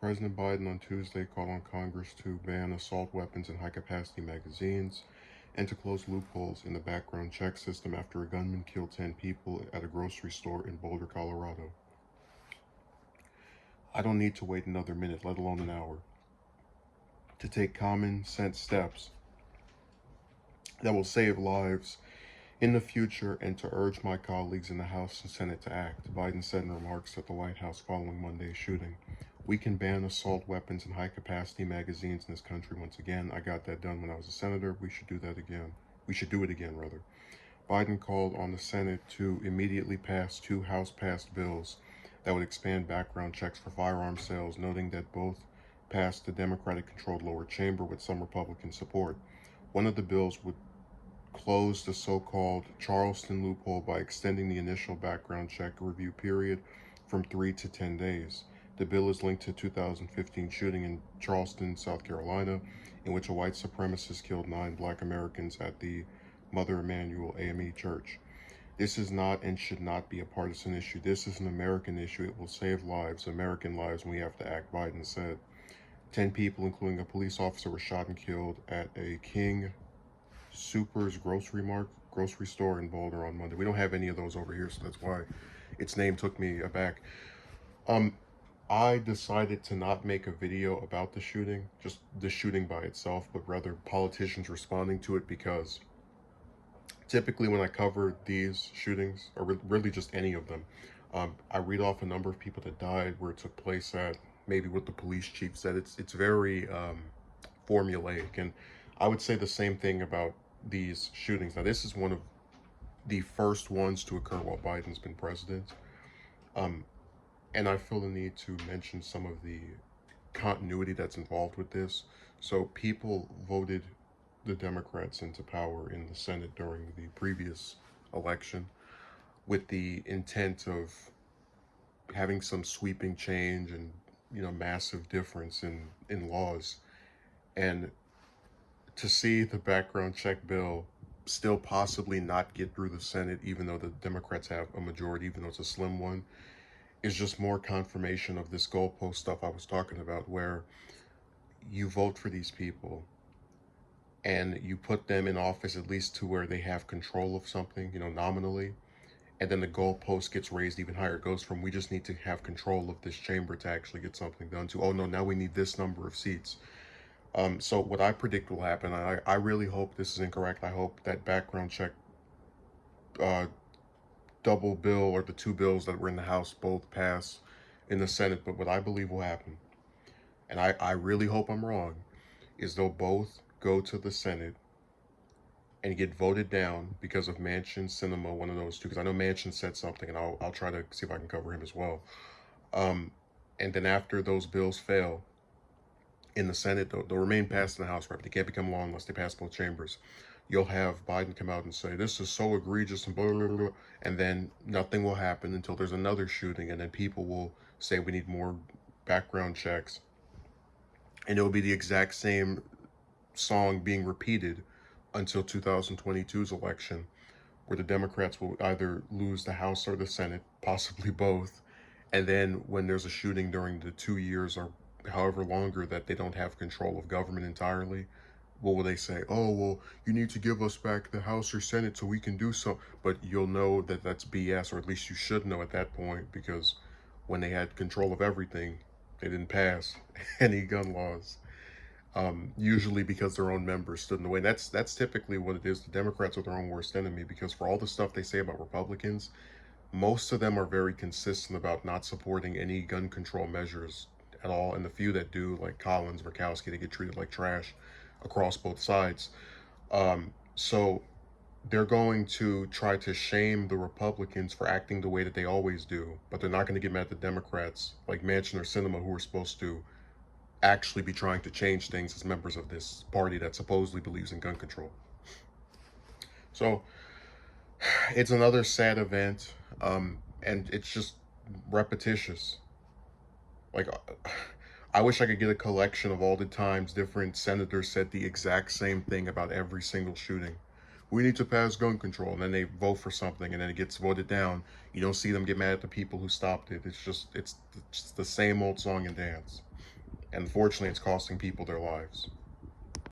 President Biden on Tuesday called on Congress to ban assault weapons and high-capacity magazines and to close loopholes in the background check system after a gunman killed 10 people at a grocery store in Boulder, Colorado. I don't need to wait another minute, let alone an hour, to take common sense steps that will save lives in the future and to urge my colleagues in the House and Senate to act, Biden said in remarks at the White House following Monday's shooting. We can ban assault weapons and high-capacity magazines in this country once again. I got that done when I was a senator. We should do that again. We should do it again, rather. Biden called on the Senate to immediately pass two House-passed bills that would expand background checks for firearm sales, noting that both passed the Democratic-controlled lower chamber with some Republican support. One of the bills would close the so-called Charleston loophole by extending the initial background check review period from 3 to 10 days. The bill is linked to a 2015 shooting in Charleston, South Carolina, in which a white supremacist killed 9 black Americans at the Mother Emanuel AME Church. This is not and should not be a partisan issue. This is an American issue. It will save lives, American lives, and we have to act, Biden said. 10 people, including a police officer, were shot and killed at a King Soopers grocery store in Boulder on Monday. We don't have any of those over here, so that's why its name took me aback. I decided to not make a video about the shooting, just the shooting by itself, but rather politicians responding to it, because typically when I cover these shootings, or really just any of them, I read off a number of people that died, where it took place at, maybe what the police chief said. It's very formulaic, and I would say the same thing about these shootings. Now, this is one of the first ones to occur while Biden's been president. And I feel the need to mention some of the continuity that's involved with this. So people voted the Democrats into power in the Senate during the previous election with the intent of having some sweeping change and, massive difference in laws. And to see the background check bill still possibly not get through the Senate, even though the Democrats have a majority, even though it's a slim one, is just more confirmation of this goalpost stuff I was talking about, where you vote for these people and you put them in office at least to where they have control of something, nominally, and then the goalpost gets raised even higher. It goes from, we just need to have control of this chamber to actually get something done, to, oh no, now we need this number of seats. So what I predict will happen, I really hope this is incorrect. I hope that background check double bill, or the two bills that were in the House, both pass in the Senate. But what I believe will happen, and I really hope I'm wrong, is they'll both go to the Senate and get voted down because of Manchin, Sinema, one of those two. Because I know Manchin said something, and I'll try to see if I can cover him as well. And then after those bills fail in the Senate, they'll remain passed in the House, right? But they can't become law unless they pass both chambers. You'll have Biden come out and say, this is so egregious, and blah, blah, blah, and then nothing will happen until there's another shooting, and then people will say we need more background checks. And it will be the exact same song being repeated until 2022's election, where the Democrats will either lose the House or the Senate, possibly both. And then when there's a shooting during the 2 years or however longer that they don't have control of government entirely, what will they say? Oh, well, you need to give us back the House or Senate so we can do so. But you'll know that that's BS, or at least you should know at that point, because when they had control of everything, they didn't pass any gun laws. Usually because their own members stood in the way. That's typically what it is. The Democrats are their own worst enemy, because for all the stuff they say about Republicans, most of them are very consistent about not supporting any gun control measures at all. And the few that do, like Collins, Murkowski, they get treated like trash across both sides. So they're going to try to shame the Republicans for acting the way that they always do, but they're not going to get mad at the Democrats like Manchin or Sinema, who are supposed to actually be trying to change things as members of this party that supposedly believes in gun control. So it's another sad event, and it's just repetitious. Like, I wish I could get a collection of all the times different senators said the exact same thing about every single shooting. We need to pass gun control, and then they vote for something, and then it gets voted down. You don't see them get mad at the people who stopped it. It's just the same old song and dance. And unfortunately, it's costing people their lives.